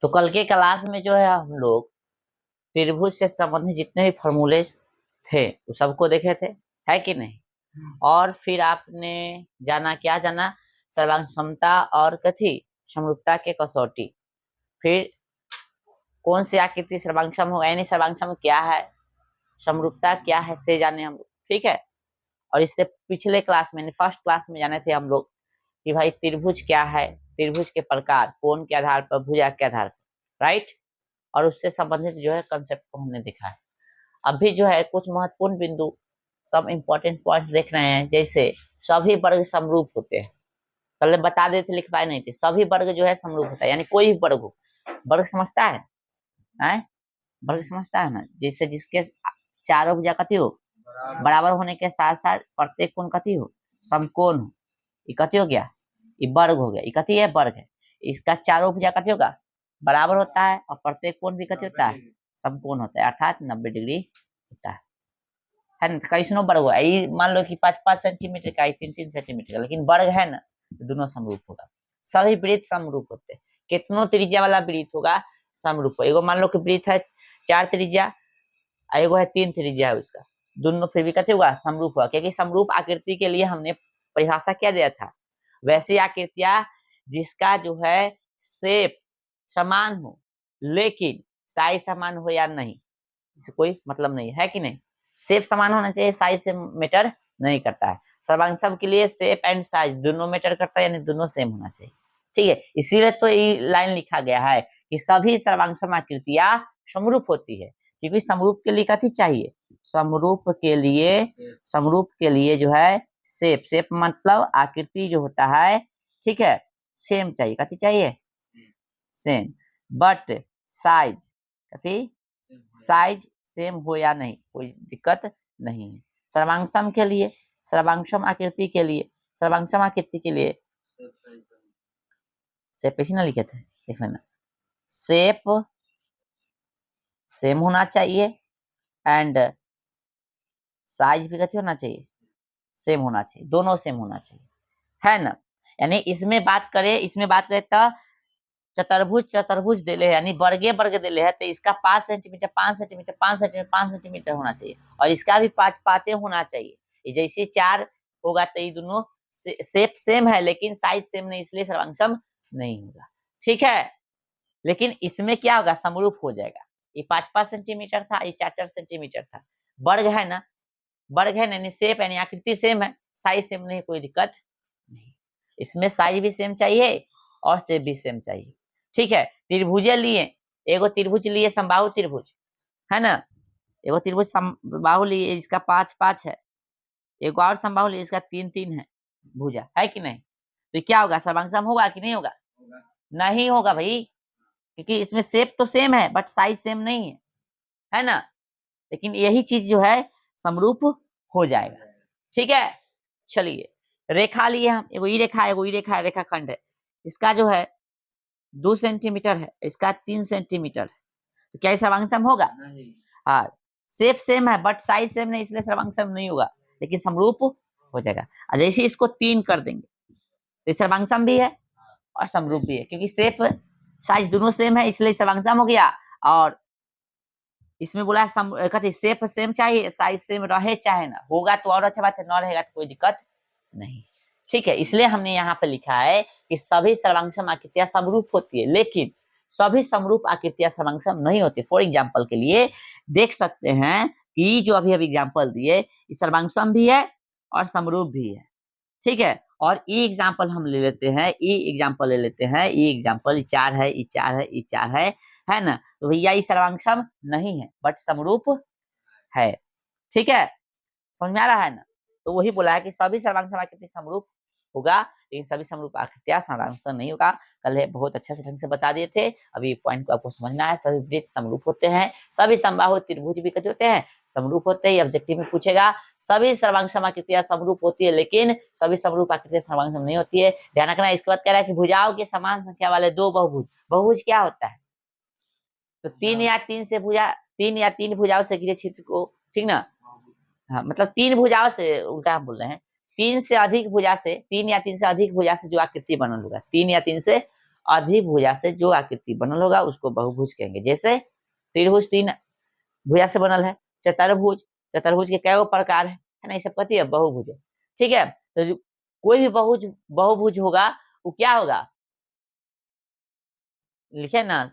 तो कल के क्लास में जो है हम लोग त्रिभुज से संबंधित जितने भी फॉर्मूले थे वो सबको देखे थे, है कि नहीं। और फिर आपने जाना, क्या जाना, सर्वांग क्षमता और कथी समरूपता के कसौटी। फिर कौन सी आकृति सर्वांगक्षम हो, यानी सर्वांगक्षम क्या है, समरूपता क्या है, से जाने हम लोग, ठीक है। और इससे पिछले क्लास में, फर्स्ट क्लास में जाने थे हम लोग कि भाई त्रिभुज क्या है, त्रिभुज के प्रकार, कोण के आधार पर, भुजा के आधार पर, राइट। और उससे संबंधित जो है कंसेप्ट को हमने देखा है। अभी जो है कुछ महत्वपूर्ण बिंदु, सब इंपॉर्टेंट पॉइंट देख रहे हैं। जैसे सभी वर्ग समरूप होते हैं, पहले बता देते, लिख पाए नहीं थे। सभी वर्ग जो है समरूप होता है, यानी कोई भी वर्ग हो, वर्ग समझता है, हैं? वर्ग समझता है ना। जैसे जिसके चारों भुजा कथी हो, बराबर होने के साथ साथ प्रत्येक कोण कथी हो, समकोण हो, ये कथी हो गया, ये वर्ग हो गया। ये कथी है, वर्ग है। इसका चारों भुजा कथी होगा, बराबर होता है, और प्रत्येक कोण भी कथी होता है, समकोण होता है, अर्थात 90 डिग्री होता है ना। कैसनो वर्ग हुआ, ये मान लो कि 5-5 सेंटीमीटर का, 3-3 सेंटीमीटर का, लेकिन वर्ग है ना, तो दोनों समरूप होगा। सभी वृत्त समरूप होते हैं। कितनों त्रिज्या वाला वृत्त होगा, समरूप। एगो मान लो कि वृत्त है 4 त्रिज्या, एगो है 3 त्रिज्या है उसका, दोनों फिर भी कहते हुआ समरूप हुआ, क्योंकि समरूप आकृति के लिए हमने परिभाषा क्या दिया था, वैसी आकृतियां जिसका जो है शेप समान हो लेकिन साइज समान हो या नहीं, इससे कोई मतलब नहीं है कि नहीं। शेप समान होना चाहिए, साइज से मैटर नहीं करता है। सर्वांग के लिए शेप एंड साइज दोनों मैटर करता है, यानी दोनों सेम होना चाहिए, ठीक है। इसीलिए तो ये लाइन लिखा गया है कि सभी सर्वांग आकृतियां समरूप होती है, क्योंकि समरूप के लिए कथी चाहिए, समरूप के लिए जो है शेप, शेप मतलब आकृति जो होता है, ठीक है, सेम चाहिए। कथी चाहिए, सेम। बट साइज, कथी, साइज सेम हो या नहीं, कोई दिक्कत नहीं है। सर्वांगसम के लिए, सर्वांगसम आकृति के लिए, सर्वांगसम आकृति के लिए शेप कैसे ना लिखे थे, देख लेना। शेप सेम होना चाहिए एंड साइज भी कथी होना चाहिए, सेम होना चाहिए, दोनों सेम होना चाहिए, है ना। यानी इसमें बात करें तो चतुर्भुज देले है, यानी वर्गे वर्ग देले है, तो इसका 5 सेंटीमीटर 5 सेंटीमीटर 5 सेंटीमीटर 5 सेंटीमीटर होना चाहिए, और इसका भी 5 होना चाहिए। जैसे 4 होगा तो ये दोनों शेप सेम है लेकिन साइज सेम नहीं, इसलिए सर्वांगसम नहीं होगा, ठीक है। लेकिन इसमें क्या होगा, समरूप हो जाएगा। ये 5-5 सेंटीमीटर था, ये 4-4 सेंटीमीटर था, वर्ग है ना, वर्ग है ना, शेप यानी आकृति सेम है, साइज सेम नहीं, कोई दिक्कत नहीं। इसमें साइज भी सेम चाहिए और शेप भी सेम चाहिए, ठीक है। त्रिभुज लिए, एगो त्रिभुज लिए समबाहु त्रिभुज, है ना, एगो त्रिभुज समबाहु लिए, इसका 5-5 है। एगो और समबाहु लिए, इसका 3-3 है भुजा, है कि नहीं। तो क्या होगा, सर्वांगसम होगा कि नहीं होगा, नहीं होगा भाई, क्योंकि इसमें शेप तो सेम है बट साइज सेम नहीं है ना। लेकिन यही चीज जो है समरूप हो जाएगा, ठीक है। चलिए रेखा लिए हम, एगो ई रेखा, एगो ई रेखा, रेखाखंड है, इसका जो है 2 सेंटीमीटर है, इसका 3 सेंटीमीटर है, तो क्या सर्वांगसम होगा, हाँ। शेप सेम है बट साइज सेम नहीं, इसलिए सर्वांगसम नहीं होगा, लेकिन समरूप हो जाएगा। और जैसे इसको 3 कर देंगे तो सर्वांगसम भी है और समरूप भी है, क्योंकि शेप साइज दोनों सेम है, इसलिए सर्वांगसम हो गया। और इसमें बोला कहते शेप सेम चाहिए, साइज सेम रहे चाहे ना, होगा तो और अच्छा बात है, ना रहेगा तो कोई दिक्कत नहीं, ठीक है। इसलिए हमने यहाँ पे लिखा है कि सभी सर्वांगसम आकृतियां समरूप होती है, लेकिन सभी समरूप आकृतियां सर्वांगसम नहीं होती। फॉर एग्जाम्पल के लिए देख सकते हैं कि जो अभी एग्जाम्पल दिए, सर्वांगसम भी है और समरूप भी है, ठीक है। और ई एग्जाम्पल हम ले लेते हैं, ई एग्जाम्पल ले लेते हैं, ई एग्जाम्पल 4 है, ई 4 है, ई 4 है ना। तो भैया ये सर्वांगसम नहीं है बट समरूप है, ठीक है, समझ में आ रहा है ना। तो वही बोला है कि सभी सर्वांगसम आकृति समरूप होगा, लेकिन सभी समरूप आकृतियां सर्वांगसम नहीं होगा। कल बहुत अच्छे से ढंग से बता दिए थे, अभी पॉइंट को आपको समझना है। सभी वृत्त समरूप होते हैं, सभी समबाहु त्रिभुज भी कहते होते हैं समरूप होते हैं। ऑब्जेक्टिव में पूछेगा, सभी सर्वांगसम आकृतियां समरूप होती है लेकिन सभी समरूप आकृतियां सर्वांगसम नहीं होती है, ध्यान रखना। इसके बाद कह रहा है कि भुजाओं के समान संख्या वाले 2 बहुभुज, बहुभुज क्या होता है, तो 3 या 3 भुजाओं से घिरे क्षेत्र को, ठीक ना, हाँ, मतलब 3 भुजाओं से, उल्टा हम बोल रहे हैं, 3 से अधिक भुजा से, 3 या 3 से अधिक भुजा से जो आकृति बनल होगा, 3 या 3 से अधिभुजा से जो आकृति बनल होगा उसको बहुभुज कहेंगे। जैसे त्रिभुज 3 भुजा से बनल है, चतुर्भुज, चतुर्भुज के कई प्रकार है ना, ये सब कहती है बहुभुज। ठीक है, तो कोई भी बहुभुज होगा वो क्या होगा, लिखे ना,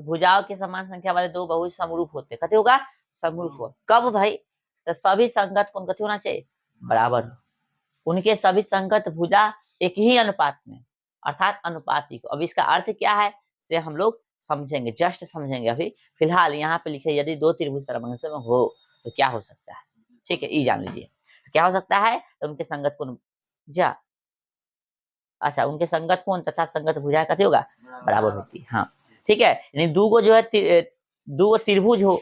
भुजाओं के समान संख्या वाले दो बहुभुज समरूप होते, कहते होगा समरूप हो। कब भाई, तो सभी संगत कौन कथी होना चाहिए, बराबर, उनके सभी संगत भुजा एक ही अनुपात में, अर्थात अनुपातिक। अब इसका अर्थ क्या है से हम लोग समझेंगे, जस्ट समझेंगे अभी। फिलहाल यहाँ पे लिखे यदि दो त्रिभुज सर्वसम में हो तो क्या हो सकता है, ठीक है, ये जान लीजिए। तो क्या हो सकता है, तो उनके संगत कोण जा, अच्छा, उनके संगत कोण तथा संगत भुजा कथी होगा, बराबर होती है। हाँ ठीक है, यानी दो को जो है दो त्रिभुज हो,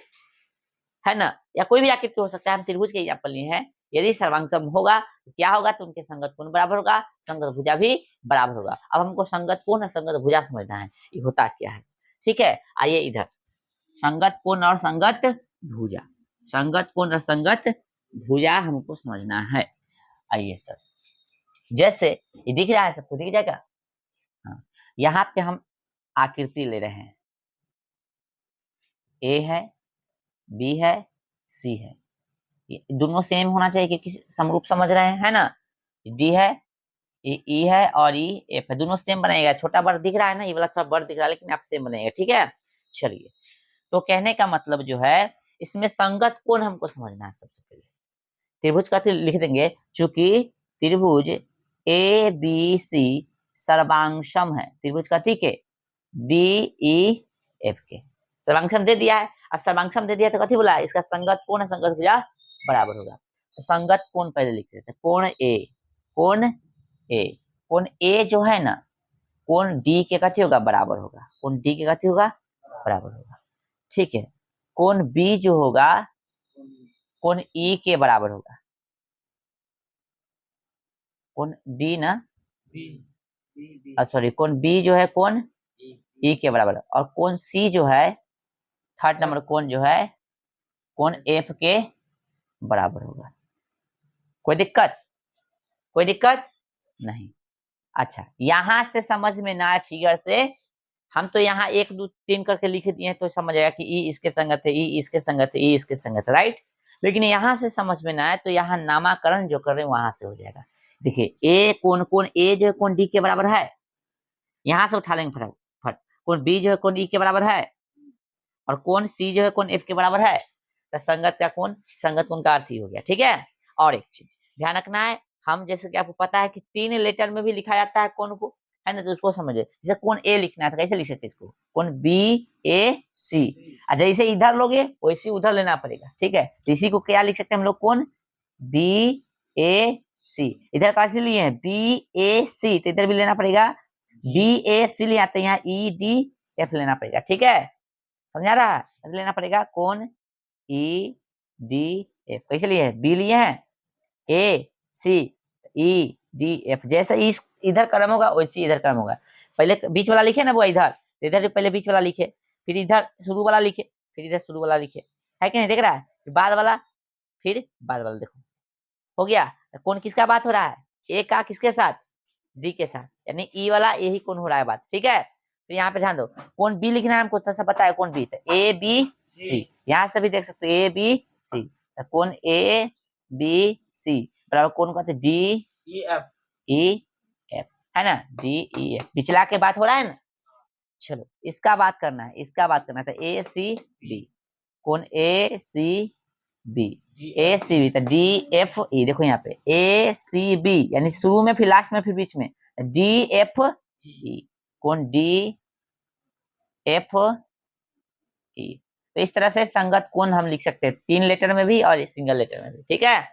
है ना, या कोई भी आकृति हो सकता है, हम त्रिभुज के एग्जाम्पल लिए हैं। यदि सर्वांग होगा तो क्या होगा, तो उनके संगत कोण बराबर होगा, संगत भुजा भी बराबर होगा। अब हमको संगत कोण और संगत भुजा समझना है, ये होता क्या है। ठीक है, आइए इधर, संगत कोण और संगत भुजा, संगत कोण और संगत भुजा हमको समझना है। आइए सर, जैसे ये दिख रहा है, सबको दिख जाएगा। हाँ, यहाँ पे हम आकृति ले रहे हैं, ए है, बी है, सी है, दोनों सेम होना चाहिए क्योंकि समरूप समझ रहे हैं, है ना। डी है, ई है और ई एफ है, दोनों सेम बनेगा। छोटा बड़ दिख रहा है ना, ये वाला थोड़ा बड़ दिख रहा है, लेकिन आप सेम बनेगा। ठीक है, चलिए, तो कहने का मतलब जो है, इसमें संगत कोण हमको समझना है। सबसे पहले त्रिभुज का लिख देंगे, चूंकि त्रिभुज ए बी सी सर्वांगसम है, त्रिभुज का ठीक है, डी ई एफ के सर्वांगसम दे दिया है। अब सर्वांगसम दे दिया तो कथी बोला, इसका संगत कोण है, संगत भुजा बराबर होगा। तो संगत कोण पहले लिख देते हैं, कोण ए, कोण ए, कोण ए जो है ना, कोण डी के कथी होगा, बराबर होगा, कोण डी के कथी होगा, बराबर होगा। ठीक है, कोण बी जो होगा, कोण ई के बराबर होगा, कोण डी ना, सॉरी, कोण बी जो है कोण ई के बराबर, और कोण सी जो है, थर्ड नंबर कोण जो है, कोण एफ के बराबर होगा। कोई दिक्कत, कोई दिक्कत नहीं। अच्छा, यहां से समझ में ना आए फिगर से, हम तो यहाँ 1 2 3 करके लिख दिए तो समझ आएगा कि ई इसके संगत है, ई इसके संगत है, ई इसके संगत है, राइट। लेकिन यहाँ से समझ में ना आए तो यहाँ नामाकरण जो कर रहे हैं वहां से हो जाएगा। देखिए, ए कोण ए जो है कोण डी के बराबर है, यहाँ से उठा लेंगे फटाफट। कोण बी जो है कोण ई के बराबर है, और कोण सी जो है कोण एफ के बराबर है। तो संगत का कोण, संगत कोण का अर्थ ही हो गया। ठीक है, और एक चीज ध्यान रखना है, हम जैसे कि आपको पता है कि 3 लेटर में भी लिखा जाता है कोण को, है ना, तो उसको समझिए। जैसे कोण ए लिखना है तो कैसे लिख सकते हैं इसको, कोण बी ए सी, जैसे इधर लोगे वैसे उधर लेना पड़ेगा। ठीक है, तो इसी को क्या लिख सकते हैं हम लोग, कोण बी ए सी, इधर कैसे लिए हैं, बी ए सी, तो इधर भी लेना पड़ेगा बी ए सी, ले आते हैं यहाँ ई डी एफ लेना पड़ेगा। ठीक है, समझा रहा है, लेना पड़ेगा कोण ई डी एफ, कैसे लिए हैं, बी लिए हैं, ए सी ई डी एफ, जैसे इस इधर क्रम होगा वैसे इधर क्रम होगा। पहले बीच वाला लिखे ना वो इधर पहले बीच वाला लिखे, फिर इधर शुरू वाला लिखे, फिर इधर शुरू वाला लिखे, है कि नहीं, देख रहा है, बाद वाला, फिर बाद वाला, देखो हो गया। कौन किसका बात हो रहा है, ए का किसके साथ, डी के साथ, यानी ई वाला यही कौन हो रहा है बात। ठीक है, तो यहाँ पे ध्यान दो, कौन बी लिखना है हमको, तो सब पता है कौन बी, ए बी सी, यहाँ से भी देख सकते हो ए बी सी, कौन ए बी सी बराबर कौन कहते हैं, डी ई एफ, है ना, डी ई एफ, पिछला के बात हो रहा है ना। चलो इसका बात करना है, इसका बात करना है, ए सी बी, कौन ए सी बी, ए सी बी, तो डी एफ ई, देखो यहाँ पे ए सी बी, यानी शुरू में फिर लास्ट में फिर बीच में डी एफ ई, कौन डी एफ ई। तो इस तरह से संगत कोण हम लिख सकते हैं, 3 लेटर में भी और सिंगल लेटर में भी। ठीक है,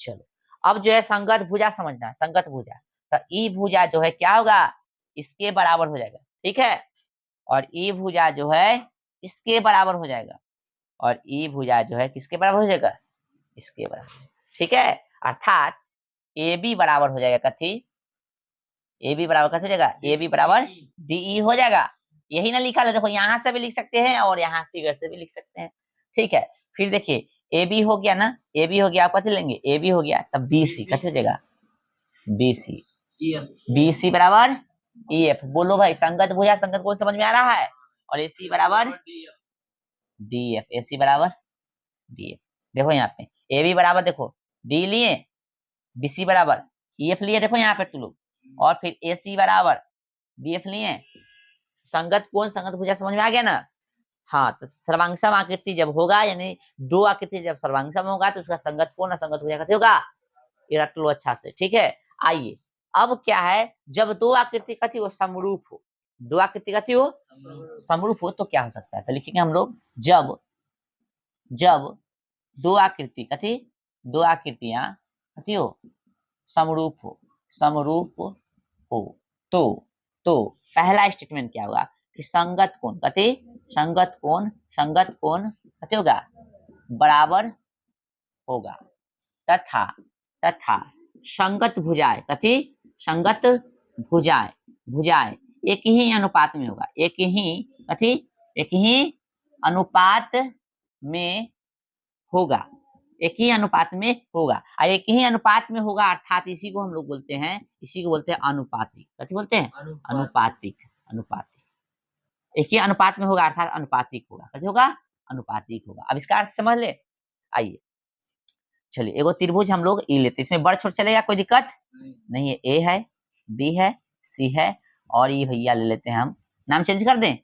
चलो अब जो है संगत भुजा समझना है, संगत भुजा, तो ई भुजा जो है क्या होगा, इसके बराबर हो जाएगा। ठीक है, और ई भुजा जो है इसके बराबर हो जाएगा, और ई भुजा जो है किसके बराबर हो जाएगा, इसके बराबर। ठीक है, अर्थात ए बी बराबर हो जाएगा कथी, ए बी बराबर कैसे हो जाएगा, ए बी बराबर डी ई हो जाएगा। यही ना लिखा है, देखो यहाँ से भी लिख सकते हैं और यहाँ फिगर से भी लिख सकते हैं। ठीक है, फिर देखिए ए बी हो गया ना, ए बी हो गया, आप कैसे लेंगे, ए बी हो गया तब बी सी कैसे हो जाएगा, बी सी, बी सी बराबर ई एफ। बोलो भाई संगत भुजा संगत कोण समझ में आ रहा है? और AC बराबर डी एफ, AC बराबर डी एफ। देखो यहाँ पे ए बी बराबर, देखो डी लिए, BC बराबर ई एफ लिए, देखो यहाँ पे तुम लोग, और फिर AC बराबर डी एफ लिए। संगत कोण संगत भुजा समझ में आ गया ना? हाँ, तो सर्वांगसम आकृति जब होगा, यानी दो आकृति जब सर्वांगसम होगा तो उसका संगत कोण असंगत भुजा कैसे होगा? ये रट लो अच्छा से, ठीक है। आइए अब क्या है, जब दो आकृति कथी हो? समरूप हो। दो आकृति कथी हो? समरूप हो तो क्या हो सकता है? तो लिखेंगे हम लोग, जब जब दो आकृति कथी, दो आकृतियां कथी हो? समरूप हो, समरूप हो तो पहला स्टेटमेंट क्या होगा कि संगत कोण कथी, संगत कोण कथी होगा? बराबर होगा। तथा तथा संगत भुजाएं कथी, संगत भुजाएं एक ही अनुपात में होगा, एक ही कथी, एक ही अनुपात में होगा, एक ही अनुपात में होगा। और एक ही अनुपात में होगा अर्थात इसी को हम लोग बोलते हैं, इसी को बोलते हैं अनुपातिक। कथी बोलते हैं? अनुपातिक। अनुपातिक एक ही अनुपात में होगा अर्थात अनुपातिक होगा। कथी होगा? अनुपातिक होगा। अब इसका अर्थ समझ ले। आइए चलिए, एगो त्रिभुज हम लोग ई लेते, इसमें बड़ छोट चलेगा, कोई दिक्कत नहीं है। ए है, बी है, सी है, और ये भैया ले लेते हैं हम, नाम चेंज कर दें,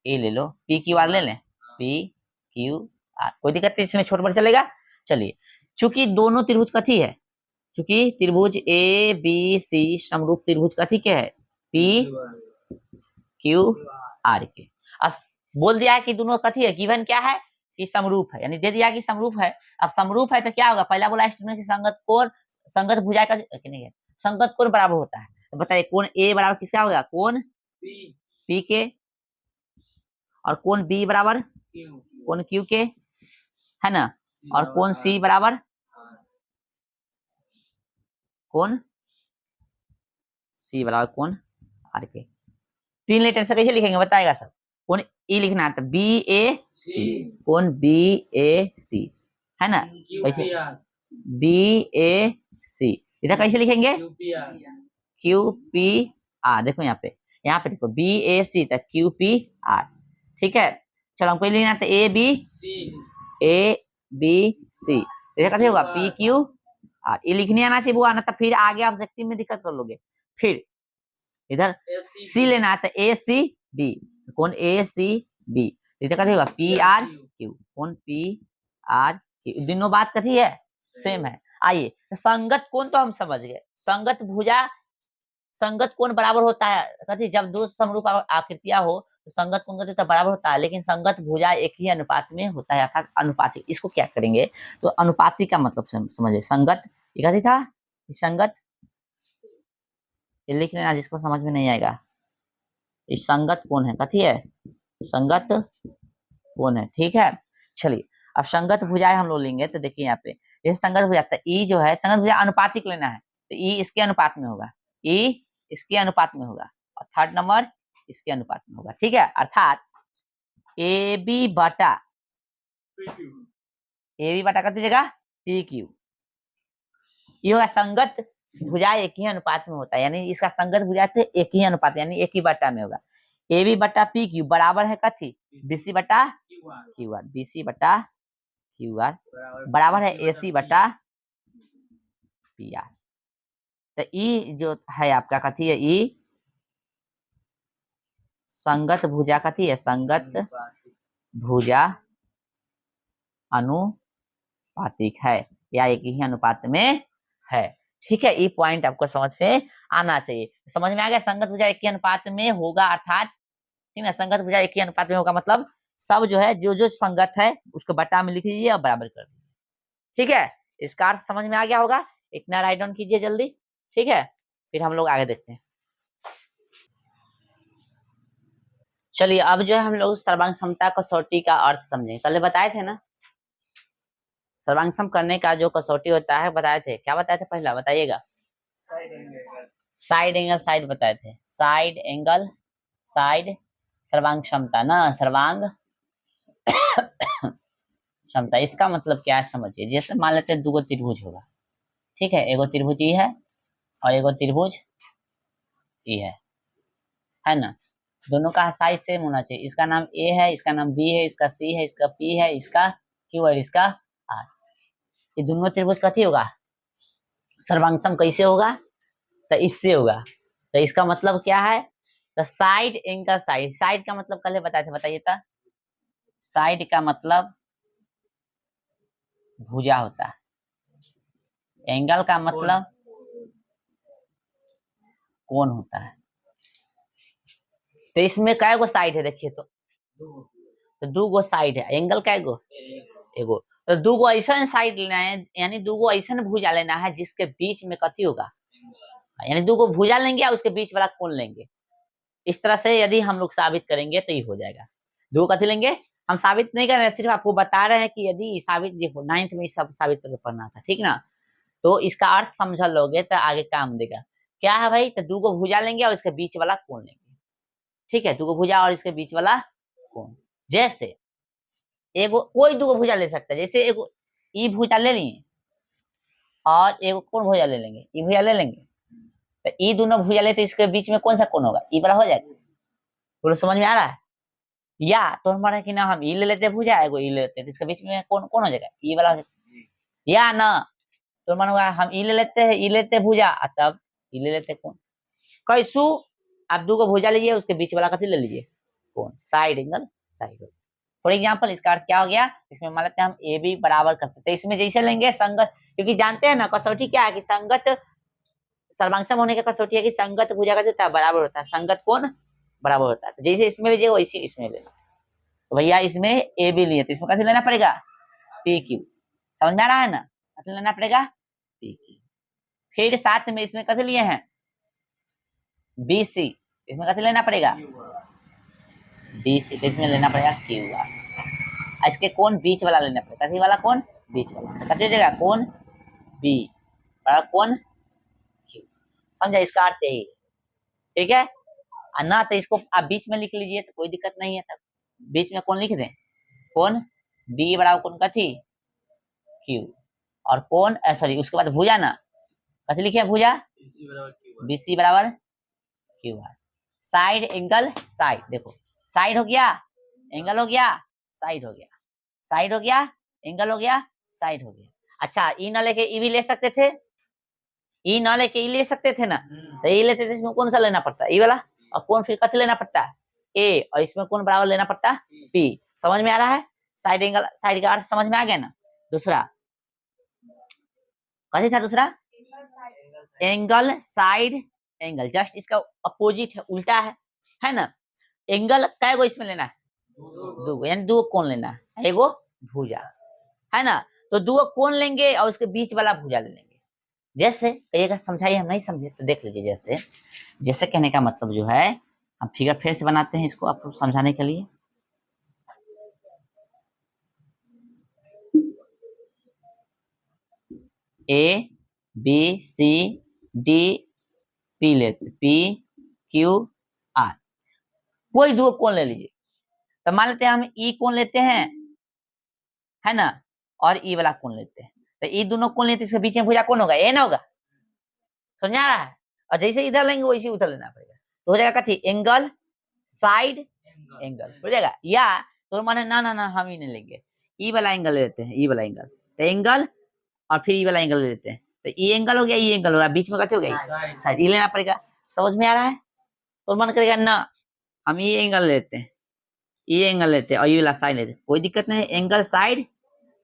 ए ले लो, पी क्यू आर ले लें, पी क्यू आर, कोई दिक्कत नहीं, इसमें छोट बड़ चलेगा। चलिए, चूंकि दोनों त्रिभुज कथी है, चूंकि त्रिभुज ए बी सी समरूप त्रिभुज कथी के है? पी क्यू आर के। अब बोल दिया है कि दोनों कथी है, गिवन क्या है कि समरूप है, यानी दे दिया कि समरूप है। अब समरूप है तो क्या होगा? पहला बोला स्टेटमेंट की संगत कोण, संगत भुजा का नहीं है, संगत कोण बराबर होता है। तो बताइए कोण ए बराबर किसका होगा? कोण पी के, और कोण बी बराबर कोण क्यू के, है ना, और कोण सी बराबर कोण सी बराबर कोण आर के। तीन लेटर से कैसे लिखेंगे बताएगा सब? कोण ई लिखना है तो बी ए सी, कोण बी ए सी, है ना, कैसे? बी ए सी, इधर कैसे लिखेंगे? Q P R. देखो यहाँ पे देखो बी ए सी तक क्यू पी आर, ठीक है। चलो हमको लिखना था ए बी सी, इधर कैसे होगा? P Q are. ये लिखने आना चाहिए, वो आना था, फिर आगे आप सेक्टिंग में दिक्कत कर लोगे। फिर इधर सी लेना है तो ए सी बी, कौन ए सी बी, इधर कैसे होगा? पी आर क्यू, कौन पी आर क्यू, दोनों बात कथी है? सेम है। आइए तो संगत कोण तो हम समझ गए, संगत भुजा संगत कोण बराबर होता है कथी, जब दो समरूप आकृतियां हो तो संगत कोण कथी तो बराबर होता है, लेकिन संगत भुजा एक ही अनुपात में होता है अर्थात अनुपातिक। इसको क्या करेंगे तो अनुपातिक का मतलब समझे, संगत ये कथी था, संगत, ये लिख लेना जिसको समझ में नहीं आएगा, ये संगत कोण है, कथी है? संगत कोण है, ठीक है। चलिए अब संगत भुजाएं हम लोग लेंगे तो देखिए यहाँ पे जैसे संगत भुजा, तो ई जो है संगत भुजा अनुपातिक लेना है तो ई इसके अनुपात में होगा, ई इसके अनुपात में होगा, और थर्ड नंबर इसके अनुपात में होगा, ठीक है। अर्थात ए बी बटा कथी जगह पी क्यू, ये होगा संगत भुजा एक ही अनुपात में होता है, यानी इसका संगत भुजा थे एक ही अनुपात, यानी एक ही बटा में होगा। ए बी बटा पी क्यू बराबर है कथी? बीसी बटा क्यू आर, बीसी बटा क्यू आर बराबर है एसी बटा पी आर। तो ई जो है आपका कथी है? ई संगत भुजा कथी है? संगत भुजा अनुपातिक है, या एक ही अनुपात में है, ठीक है। ये पॉइंट आपको समझ में आना चाहिए। समझ में आ गया? संगत भुजा एक ही अनुपात में होगा अर्थात, ठीक है, संगत भुजा एक ही अनुपात में होगा मतलब सब जो है जो संगत है उसको बटा में लिख लीजिए और बराबर कर दीजिए, ठीक है। इसका अर्थ समझ में आ गया होगा, इतना राइट डाउन कीजिए जल्दी, ठीक है। फिर हम लोग आगे देखते हैं। चलिए अब जो है हम लोग सर्वांग समता कसौटी का अर्थ समझें। कल बताए थे ना सर्वांग सम करने का जो कसौटी होता है, बताए थे, क्या बताए थे? पहला बताइएगा, साइड एंगल साइड बताए थे, साइड एंगल साइड सर्वांग क्षमता ना, सर्वांग क्षमता। इसका मतलब क्या है समझिए, जैसे मान लेते हैं दो त्रिभुज होगा, ठीक है, एगो त्रिभुज ये है और एगो त्रिभुज ये है, है ना, दोनों का साइज सेम होना चाहिए। इसका नाम ए है, इसका नाम बी है, इसका सी है, इसका पी है, इसका क्यू और इसका आर। ये दोनों त्रिभुज कथी होगा, सर्वांगसम कैसे होगा, तो इससे होगा। तो इसका मतलब क्या है, तो साइड एंगल साइड, साइड का मतलब कल बताए थे, बताइए तो। साइड का मतलब भुजा होता है, एंगल का मतलब कोण होता है। तो इसमें कै गो साइड है, देखिए तो दो गो साइड है, एंगल कै गो, एगो। तो दो गो ऐसा साइड लेना है, यानी दो गो ऐसा भुजा लेना है जिसके बीच में कथी होगा, यानी दो गो भुजा लेंगे और उसके बीच वाला कोण लेंगे। इस तरह से यदि हम लोग साबित करेंगे तो ये हो जाएगा। दो कथी लेंगे, हम साबित नहीं कर रहे हैं, सिर्फ आपको बता रहे हैं कि यदि साबित, देखो 9th में सब साबित करके पढ़ना था, ठीक ना। तो इसका अर्थ समझ लोगे तो आगे काम देगा। क्या है भाई, तो दो गो भुजा लेंगे और इसके बीच वाला कोण लेंगे, ठीक है, दो गो भुजा और इसके बीच वाला कोण। जैसे एगो कोई दो गो भुजा ले सकता है, जैसे एगो ई भुजा ले लिए और एगो कोण भुजा ले लेंगे, ई भुजा ले लेंगे, तो ई दोनों भुजा ले तो इसके बीच में कौन सा कोण होगा, ई वाला हो जाएगा। बोलो समझ में आ रहा है। या तो हमारा कि ना हम ई ले लेते भुजा, एगो ई ले लेते तो इसके बीच में कौन कौन हो जाएगा, ई वाला हो जाएगा। या ना तो मानो हम ई ले लेते हैं, ई लेते भुजा तब ई ले लेते कोण। कैसू, आप दो को भुजा लीजिए, उसके बीच वाला कथी ले लीजिए, कोण, side angle side. For example इसका अर्थ क्या हो गया, इसमें मान लेते हैं हम ए बी बराबर करते हैं, तो इसमें जैसे लेंगे संगत, क्योंकि जानते हैं ना कसौटी क्या है कि संगत सर्वांगसम होने का कसौटी है कि संगत भुजा का जो होता है बराबर होता है, संगत कोण बराबर होता है। तो जैसे इसमें लीजिए वैसे इसमें लेना। तो भैया इसमें ए बी लिए तो इसमें कैसे लेना पड़ेगा, पी क्यू। समझ में आ रहा है ना, कैसे लेना पड़ेगा, पी क्यू। फिर साथ में इसमें कैसे लिए हैं, बी सी, इसमें कैसे लेना पड़ेगा, बी सी, तो इसमें लेना पड़ेगा क्यू आर। इसके कोण बीच वाला लेना पड़ेगा, कैसे वाला कोण, बीच वाला, तो कैसे देगा कोण बी बराबर कोण क्यू। समझा, इसका अर्थ यही, ठीक है। ना तो इसको आप बीच में लिख लीजिए तो कोई दिक्कत नहीं है, तब बीच में कौन लिख दें, कौन बी बराबर कौन कथी क्यू, और कौन सॉरी उसके बाद भुजा ना, कैसे लिखे भुजा, बीसी बराबर Q R. Side angle side, देखो साइड हो गया, एंगल हो गया, साइड हो गया, साइड हो गया, एंगल हो गया, साइड हो गया। अच्छा ई ना लेके ई भी ले सकते थे, ई ना लेके ई ले सकते थे ना, तो ई लेते थे, इसमें कौन सा लेना पड़ता है, ई वाला, और कौन फिर कथी लेना पड़ता है, ए, और इसमें कौन बराबर लेना पड़ता है, पी। समझ में आ रहा है, साइड एंगल साइड का अर्थ समझ में आ गया ना। दूसरा कथी था, दूसरा एंगल साइड एंगल, जस्ट इसका अपोजिट है, उल्टा है ना। एंगल कै गो इसमें लेना है, दो गो, यानी दो कोण लेना है, एगो भुजा, है ना। तो दो कोण लेंगे और उसके बीच वाला भुजा ले लेंगे। जैसे कहिएगा समझाइए, हम नहीं समझे तो देख लीजिए। जैसे जैसे कहने का मतलब जो है, हम फिगर फिर से बनाते हैं इसको आपको समझाने के लिए। A B C D P लेते, पी क्यू आर, कोई दो कोण ले लीजिए। तो मान लेते हैं हम ई कोण लेते हैं, है ना, और ई वाला कोण लेते हैं। तो ई दोनों कोण लेते, इसके बीच में भुजा कौन होगा, ए ना होगा, समझ आ रहा है। और जैसे इधर लेंगे वैसे उधर लेना पड़ेगा, तो हो जाएगा कथी, एंगल साइड एंगल हो जाएगा। या तो माने ना ना ना हम ही नहीं लेंगे, ई वाला एंगल ले लेते हैं, ई वाला एंगल, तो एंगल और फिर ई वाला एंगल ले लेते हैं। तो ई एंगल हो गया, ई एंगल हो गया, बीच में कथी हो गया, साइड, ई लेना पड़ेगा। समझ में आ रहा है। तो मन करेगा ना हम ये एंगल लेते हैं, ये एंगल लेते हैं और ये वाला साइड लेते हैं, कोई दिक्कत नहीं, एंगल साइड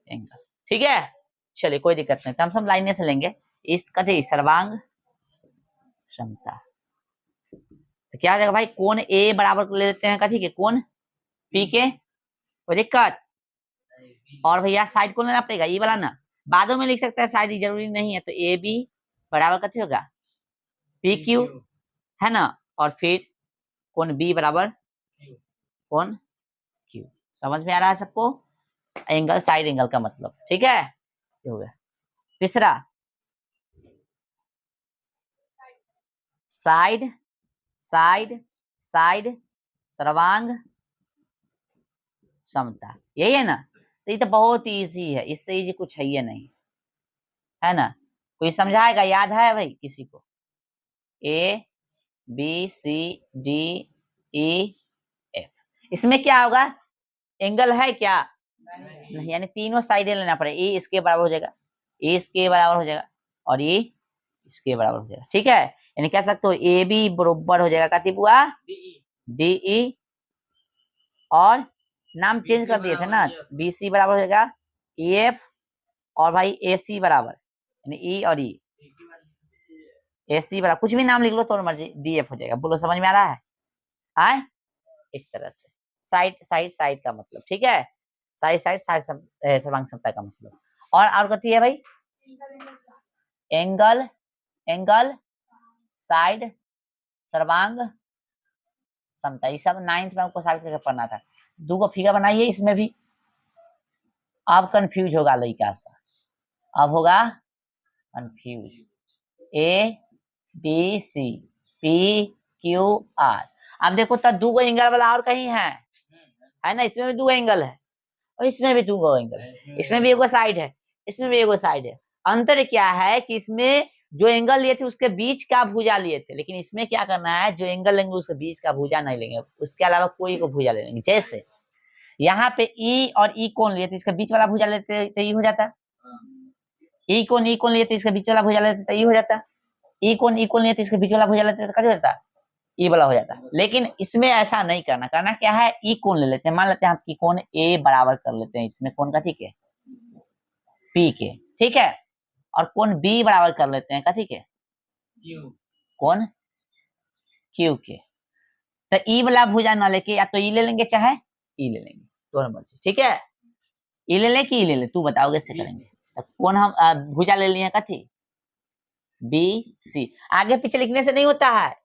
एंगल, ठीक है। चलिए कोई दिक्कत नहीं, तो हम सब लाइने से लेंगे। इस कथी सर्वांग क्षमता, तो क्या हो जाएगा भाई, कोण ए बराबर ले लेते हैं कथी के, कोण पी के, कोई दिक्कत। और भैया साइड कौन लेना पड़ेगा, ये वाला ना, बादों में लिख सकता है, शायद जरूरी नहीं है। तो ए बी बराबर कथी होगा, पी क्यू, है ना, और फिर कौन बी बराबर कौन क्यू। समझ में आ रहा है सबको, एंगल साइड एंगल का मतलब, ठीक है, ये हो गया। तीसरा साइड साइड साइड सर्वांग समता, यही है ना। तो ये तो बहुत इजी है, इससे इजी कुछ है ये नहीं, है ना। कोई समझाएगा, याद है भाई किसी को, A B C D E F. इसमें क्या होगा, एंगल है क्या, नहीं, यानी तीनों साइडें लेना पड़ेगा। ए इसके बराबर हो जाएगा, ए इसके बराबर हो जाएगा, और ये इसके बराबर हो जाएगा। ठीक है, यानी कह सकते हो ए बी बराबर हो जाएगा कति बुआ डी ई, और नाम चेंज कर दिए थे ना, बी सी बराबर हो जाएगा ई एफ, और भाई ए सी बराबर यानी ई और ई, ए सी बराबर कुछ भी नाम लिख लो तो मर्जी, डी एफ हो जाएगा। बोलो समझ में आ रहा है? आए इस तरह से साइड साइड साइड का मतलब, ठीक है, साइड साइड साइड सर्वांग समता का मतलब। और कथी है भाई, एंगल एंगल साइड सर्वांग समता, ये सब 9th में आपको साइड करके पढ़ना था। दो फिगर बनाइए इसमें भी, अब कंफ्यूज होगा लड़का सा, अब होगा confuse. A B C P Q R, अब देखो तब दो एंगल वाला और कहीं है ना, इसमें भी दो एंगल है और इसमें भी दो एंगल है, इसमें भी एक साइड है, इसमें भी एक साइड है। अंतर क्या है कि इसमें जो एंगल लिए थे उसके बीच का भुजा लिए थे, लेकिन इसमें क्या करना है, जो एंगल लेंगे उसके बीच का भुजा नहीं लेंगे, उसके अलावा कोई को भुजा ले लेंगे। जैसे यहाँ पे ई और ई कोण लिए थे, इसके बीच वाला भुजा लेते तो ई हो जाता, ई कोण लिए थे इसके बीच वाला भुजा लेते तो ई हो जाता, ई कोण लिए थे इसके बीच वाला भुजा लेते तो क्या हो जाता, ई वाला हो जाता। लेकिन इसमें ऐसा नहीं करना, करना क्या है, ई कोण ले लेते हैं, मान लेते हैं हम कि कोण ए बराबर कर लेते हैं इसमें कोण का, ठीक है, पी के, ठीक है, और कोण बी बराबर कर लेते हैं का, ठीक है, कोण क्यू के। तो ई वाला भुजा ना लेके या तो ई ले लेंगे चाहे ई ले लेंगे, दोनों मर्जी, ठीक है, ई ले ले कि ई ले ले, तू बताओगे कैसे करेंगे। तो कौन हम भुजा ले लिए कथी, बी सी, आगे पीछे लिखने से नहीं होता है,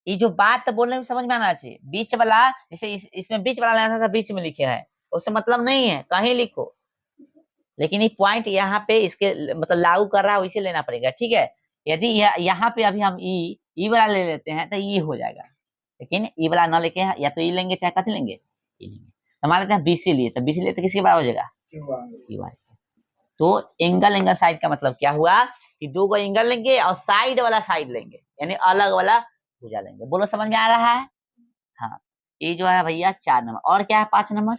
ये जो बात बोलने में समझ में आना चाहिए। बीच वाला जैसे इसमें बीच वाला लेना था, बीच में लिखे है, उससे मतलब नहीं है, कहीं लिखो, लेकिन ये पॉइंट यहाँ पे इसके मतलब लागू कर रहा है वैसे लेना पड़ेगा, ठीक है। यदि यहाँ पे अभी हम ई वाला ले लेते हैं तो ई हो जाएगा, लेकिन ई वाला ना लेके या तो ई लेंगे चाहे कथी लेंगे, ई लेंगे। तो मान लेते हैं बीसी लिए, तो बीसी लिए तो किसके बराबर हो जाएगा, क्यू आर। तो एंगल साइड का मतलब क्या हुआ कि दो को एंगल लेंगे और साइड वाला साइड लेंगे, यानी अलग वाला भुजा लेंगे। बोलो समझ में आ रहा है? हाँ, ये जो है भैया 4 नंबर। और क्या है 5 नंबर,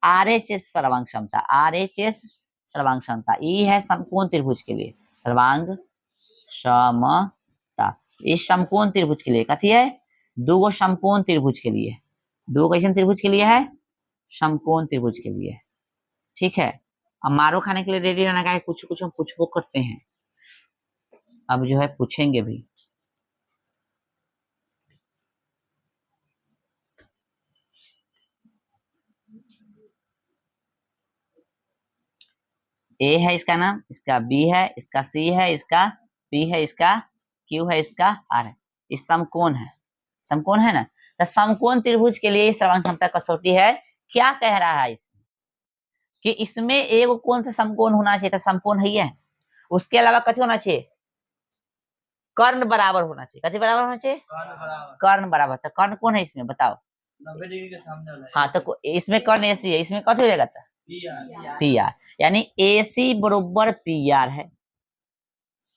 आरएचएस सर्वांग क्षमता, आरएचएस सर्वांग क्षमता, ये है समकोण त्रिभुज के लिए सर्वांग क्षमता। इस समकोण त्रिभुज के लिए कथी है, दो समकोण त्रिभुज के लिए, दो कैसे त्रिभुज के लिए है, समकोण त्रिभुज के लिए, ठीक है। अब मारो खाने के लिए रेडी रहना का, कुछ कुछ हम पूछो करते हैं, अब जो है पूछेंगे भी। ए है इसका नाम, इसका बी है, इसका सी है, इसका पी है, इसका क्यू है, इसका आर है। इस समकोण है, समकोण है ना, तो समकोण त्रिभुज के लिए सर्वांग क्षमता कसौटी है। क्या कह रहा है इसमें कि इसमें एक कोण से समकोण होना चाहिए, तो समकोण है, उसके अलावा कथी होना चाहिए, कर्ण बराबर होना चाहिए। कथी बराबर होना चाहिए, कर्ण बराबर। तो कर्ण कौन है इसमें बताओ, 90 डिग्री के सामने वाला है। हाँ, तो इसमें कर्ण एसी है, इसमें कथी हो जाएगा, पी आर, यानी एसी बरोबर पी आर है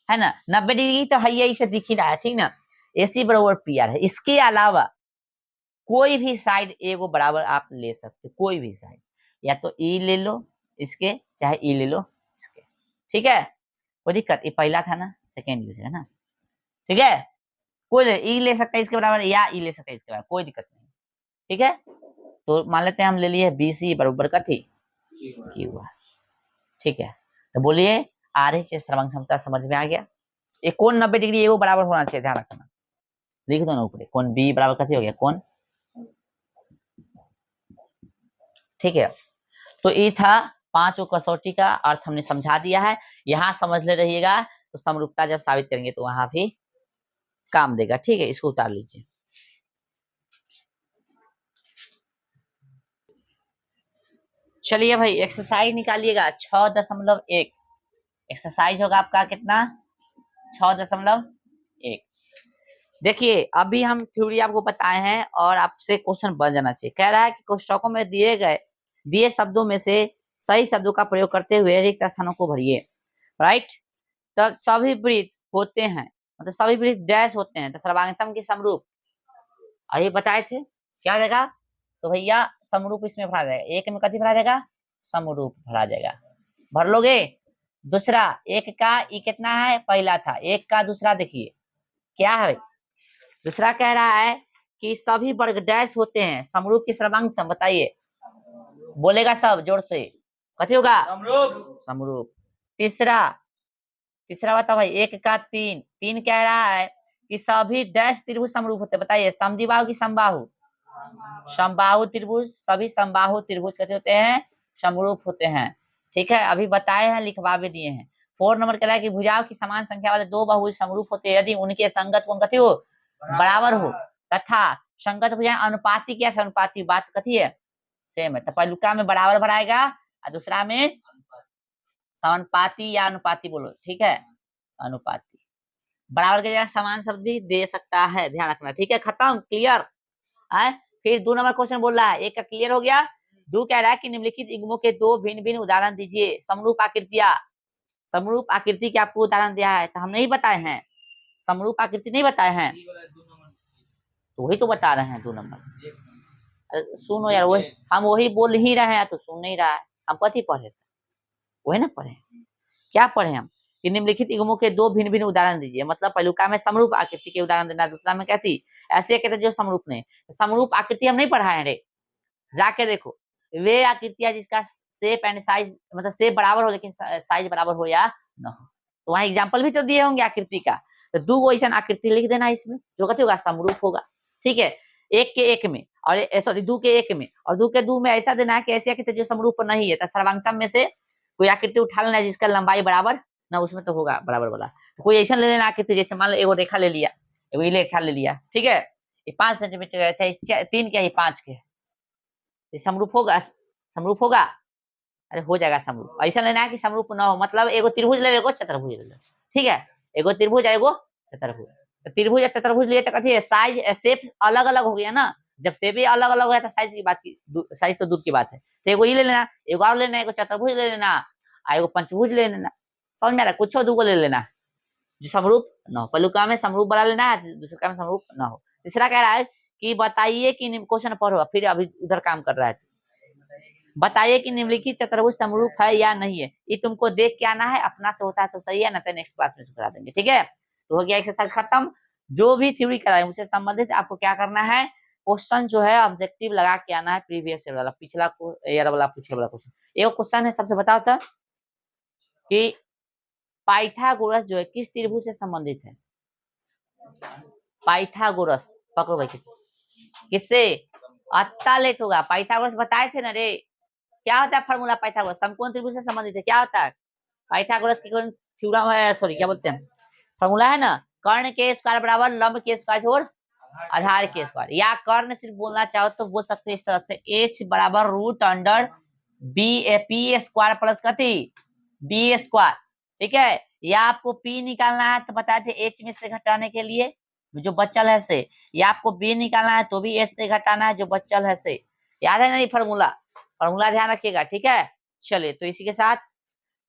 ना। 90 डिग्री तो है, इसे दिख ही रहा है, ठीक ना, एसी बरोबर पी आर है। इसके अलावा कोई भी साइड ए को बराबर आप ले सकते, कोई भी साइड, या तो ई ले लो इसके, चाहे ई ले लो इसके, ठीक है, कोई दिक्कत। ये पहला था ना, सेकेंड यूज है ना, ठीक है, कोई ई ले सकता है इसके बराबर या ई ले सकता है इसके बराबर, कोई दिक्कत नहीं, ठीक है। तो मान लेते हैं हम ले लिए बीसी बराबर कथी, क्यू आर, ठीक है। तो बोलिए आरएचएस सर्वांग क्षमता समझ में आ गया। ये कोण 90 डिग्री एगो बराबर होना चाहिए, ध्यान रखना, लिख दो ना ऊपर, कोण बी बराबर कथी हो गया, कोण, ठीक है। तो ये था 5 कसौटी का अर्थ हमने समझा दिया है, यहाँ समझ ले रहिएगा, तो समरूपता जब साबित करेंगे तो वहां भी काम देगा, ठीक है। इसको उतार लीजिए। चलिए भाई एक्सरसाइज निकालिएगा 6.1, एक्सरसाइज होगा आपका कितना, 6.1। देखिए अभी हम थ्योरी आपको बताए हैं और आपसे क्वेश्चन बन जाना चाहिए। कह रहा है कि कोष्टकों में दिए शब्दों में से सही शब्दों का प्रयोग करते हुए रिक्त स्थानों को भरिए, राइट। तो सभी वृत्त होते हैं मतलब सभी वृत्त डैश होते हैं तो सर्वांगसम के समरूप अभी बताए थे क्या हो जाएगा। तो भैया समरूप इसमें भरा जाएगा, एक में कथी भरा जाएगा, समरूप भरा जाएगा। भर लोगे। दूसरा एक का ई कितना है, पहला था, एक का दूसरा देखिए क्या है। दूसरा कह रहा है कि सभी वर्ग डैश होते हैं समरूप के सर्वांग सम, बताइए बोलेगा सब जोर से, कथी होगा, समरूप। समरूप। तीसरा तीसरा बताओ भाई, एक का तीन, तीन कह रहा है कि सभी डैश त्रिभुज समरूप होते हैं, बताइए समद्विबाहु की समबाहु, समबाहु त्रिभुज, सभी समबाहु त्रिभुज कैसे होते हैं, समरूप होते हैं। ठीक है, अभी बताए हैं, लिखवा भी दिए हैं। 4 नंबर कह रहा है कि भुजाओं की समान संख्या वाले दो बहुभुज समरूप होते हैं यदि उनके संगत कोण कथी हो, बराबर हो, तथा संगत भुजाएं अनुपाती क्या अनुपाती, बात कथी है, सेम है। तो पहलुका में बराबर भराएगा और दूसरा में समानुपाती या अनुपाती बोलो, ठीक है, अनुपाती। बराबर की जगह समान शब्द भी दे सकता है, ध्यान रखना। ठीक है, खत्म, क्लियर है। फिर 2 नंबर क्वेश्चन बोल रहा है, एक का क्लियर हो गया। 2 कह रहा है कि निम्नलिखित युग्मों के दो भिन्न भिन्न उदाहरण दीजिए। समरूप आकृतियां, समरूप आकृति के आपको उदाहरण दिया है तो हम नहीं बताए हैं, समरूप आकृति नहीं बताए हैं, तो वही तो बता रहे हैं 2 नंबर। सुनो यार, वही हम वही बोल ही रहे हैं तो सुन नहीं रहा है, हम कथी पढ़े, वही ना पढ़े, क्या पढ़े हम कि निम्नलिखित युग्मों के दो भिन्न भिन्न उदाहरण दीजिए। मतलब पहलुका में समरूप आकृति के उदाहरण देना, दूसरा में क्या थी, ऐसे कहते जो समरूप नहीं। समरूप आकृति हम नहीं पढ़ाए रे, जाके देखो वे आकृतियां जिसका शेप एंड साइज, मतलब शेप बराबर हो लेकिन साइज बराबर हो या न हो, तो वहां एग्जाम्पल भी तो दिए होंगे आकृति का। तो 2 ऐसा आकृति लिख देना इसमें जो कहते होगा समरूप होगा। ठीक है, एक के एक में और सॉरी 2 के एक में और 2 के 2 में ऐसा देना है कि ऐसी आकृति जो समरूप नहीं है, तो सर्वांगसम में से कोई आकृति उठा लेना है जिसका लंबाई बराबर ना, उसमें तो होगा बराबर वाला। तो कोई ऐसा ले लेना आकृति, जैसे मान लो एगो रेखा ले लिया, एगो रेखा ले लिया, ठीक है, ये 5 सेंटीमीटर है, चाहे 3 के 5 के, ये समरूप होगा, समरूप होगा, अरे हो जाएगा समरूप। ऐसा लेना है कि समरूप ना हो, मतलब एगो त्रिभुज ले लो, एगो चतुर्भुज ले लो, ठीक है, एगो त्रिभुज एगो चतुर्भुज। तो त्रिभुज या चतुर्भुज लिए तो कथी है, साइज शेप अलग अलग हो गया ना, जब शेप ही अलग अलग हो गया तो साइज की बात की, साइज तो दूर की बात है। तो एगो ये ले लेना, एगो और लेना, एगो चतुर्भुज ले लेना, एगो पंचभुज ले लेना, समझ में आ रहा है, कुछ दूगो ले लेना जो समरूप न हो। पहलुका में समरूप वाला लेना है, दूसरे का में समरूप न हो। तीसरा कह रहा है कि बताइए कि क्वेश्चन पढ़ो, फिर अभी उधर काम कर रहा है, बताइए कि निम्नलिखित चतुर्भुज समरूप है या नहीं है। ये तुमको देख के आना है, अपना से होता है तो सही है, ना तो नेक्स्ट क्लास में करा देंगे। ठीक है, तो हो गया एक्सरसाइज खत्म। जो भी थ्योरी कराए उससे संबंधित आपको क्या करना है, क्वेश्चन जो है ऑब्जेक्टिव लगा के आना है, प्रीवियस ईयर वाला, पिछला ईयर वाला पूछे वाला क्वेश्चन। एक क्वेश्चन है, सबसे बताओ था कि पाइथागोरस जो है किस त्रिभुज से संबंधित है, पाइथागोरस, पकड़ो भाई, किससे, अत्ता लेट होगा, पाइथागोरस बताए थे ना रे, क्या होता है फॉर्मूला पाइथागोरस, समकोण त्रिभुज से संबंधित है, क्या होता है पाइथागोरस की थ्योरम है, सॉरी क्या बोलते हैं, फॉर्मूला है ना, कर्ण के स्क्वायर बराबर लंब के स्क्वायर जोड़ आधार के स्क्वायर, या कर्ण सिर्फ बोलना चाहो तो बोल सकते हैं इस तरह से, h बराबर root under B P square plus कथी बी स्क्वायर। ठीक है, या आपको p निकालना है तो बताए थे h में से घटाने के लिए जो बचल है से, या आपको b निकालना है तो भी h से घटाना है जो बचल है से, याद है नहीं फॉर्मूला, फॉर्मूला ध्यान रखिएगा। ठीक है, चलिए तो इसी के साथ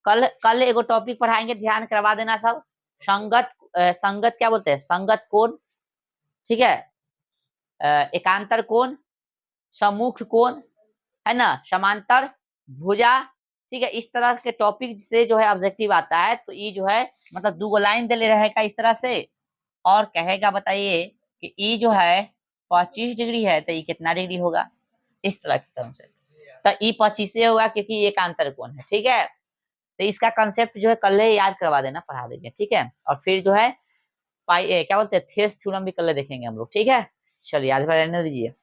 कल एगो टॉपिक पढ़ाएंगे, ध्यान करवा देना सब, संगत संगत क्या बोलते हैं, संगत कोण, ठीक है, एकांतर कोण, सम्मुख कोण, है ना, समांतर भुजा, ठीक है, इस तरह के टॉपिक से जो है ऑब्जेक्टिव आता है। तो ये जो है मतलब 2 लाइन दे ले रहेगा इस तरह से, और कहेगा बताइए कि ई जो है 25 डिग्री है तो ये कितना डिग्री होगा, इस तरह के कंसेप्ट, तो ई 25 से होगा क्योंकि ये एकांतर कोण है। ठीक है, तो इसका कंसेप्ट जो है कल याद करवा देना, पढ़ा देंगे। ठीक है, और फिर जो है क्या बोलते हैं थेस थ्योरम भी कल देखेंगे हम लोग। ठीक है, चलिए आज रहने दीजिए।